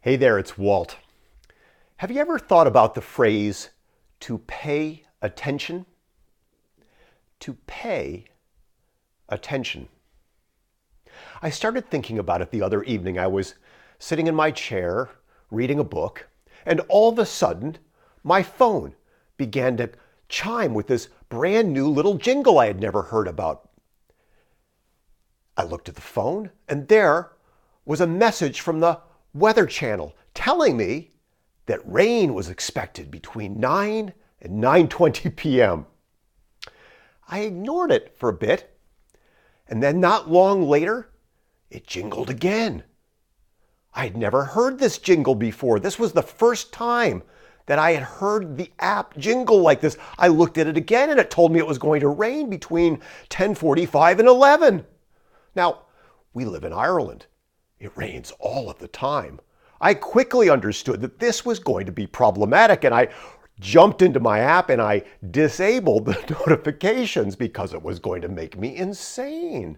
Hey there, it's Walt. Have you ever thought about the phrase, to pay attention? To pay attention. I started thinking about it the other evening. I was sitting in my chair, reading a book, and all of a sudden, my phone began to chime with this brand new little jingle I had never heard about. I looked at the phone, and there was a message from the Weather Channel telling me that rain was expected between 9 and 9:20 p.m. I ignored it for a bit, and then not long later, it jingled again. I had never heard this jingle before. This was the first time that I had heard the app jingle like this. I looked at it again, and it told me it was going to rain between 10:45 and 11. Now, we live in Ireland. It rains all of the time. I quickly understood that this was going to be problematic, and I jumped into my app and I disabled the notifications because it was going to make me insane.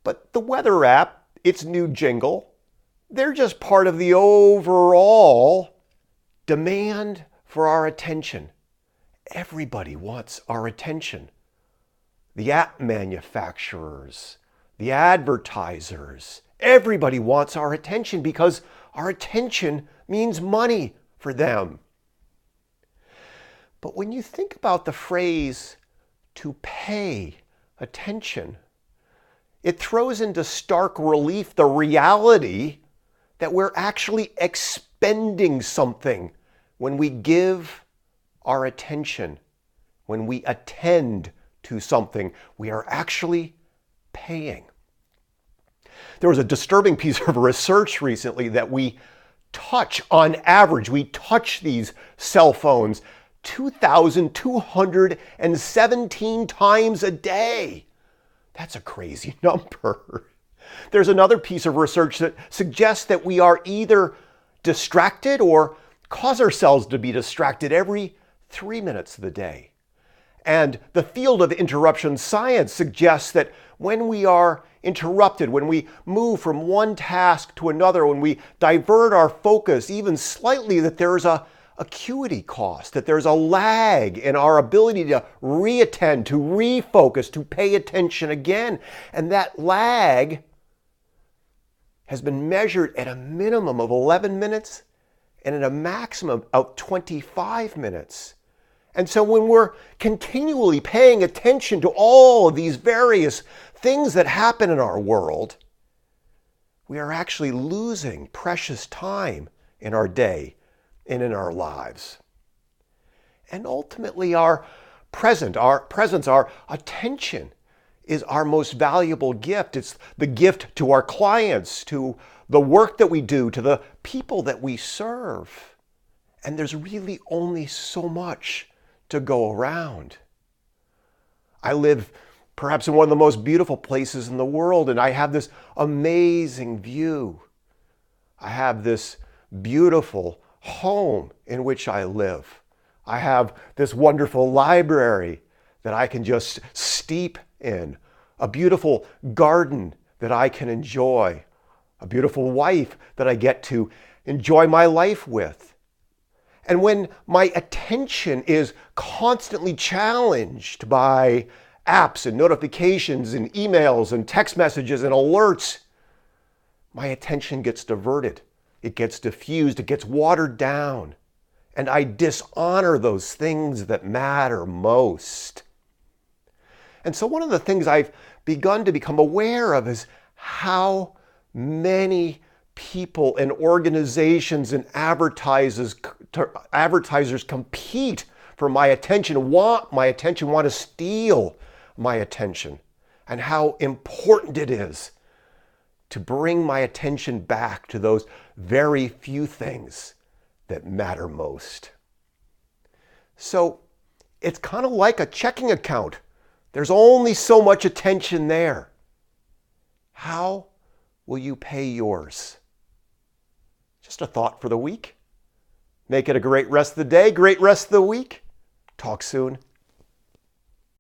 But the weather app, its new jingle, they're just part of the overall demand for our attention. Everybody wants our attention. The app manufacturers, the advertisers, everybody wants our attention because our attention means money for them. But when you think about the phrase, to pay attention, it throws into stark relief the reality that we're actually expending something when we give our attention, when we attend to something. We are actually paying. There was a disturbing piece of research recently that we touch, on average, we touch these cell phones 2,217 times a day. That's a crazy number. There's another piece of research that suggests that we are either distracted or cause ourselves to be distracted every 3 minutes of the day. And the field of interruption science suggests that when we are interrupted, when we move from one task to another, when we divert our focus even slightly, that there's a acuity cost, that there's a lag in our ability to reattend, to refocus, to pay attention again. And that lag has been measured at a minimum of 11 minutes and at a maximum of 25 minutes. And so when we're continually paying attention to all of these various things that happen in our world, we are actually losing precious time in our day and in our lives. And ultimately our presence, our attention is our most valuable gift. It's the gift to our clients, to the work that we do, to the people that we serve. And there's really only so much to go around. I live perhaps in one of the most beautiful places in the world, and I have this amazing view. I have this beautiful home in which I live. I have this wonderful library that I can just steep in, a beautiful garden that I can enjoy, a beautiful wife that I get to enjoy my life with. And when my attention is constantly challenged by apps and notifications and emails and text messages and alerts, my attention gets diverted. It gets diffused. It gets watered down. And I dishonor those things that matter most. And so one of the things I've begun to become aware of is how many people and organizations and advertisers compete for my attention, want my attention, want to steal my attention, and how important it is to bring my attention back to those very few things that matter most. So it's kind of like a checking account. There's only so much attention there. How will you pay yours? Just a thought for the week. Make it a great rest of the day, great rest of the week. Talk soon.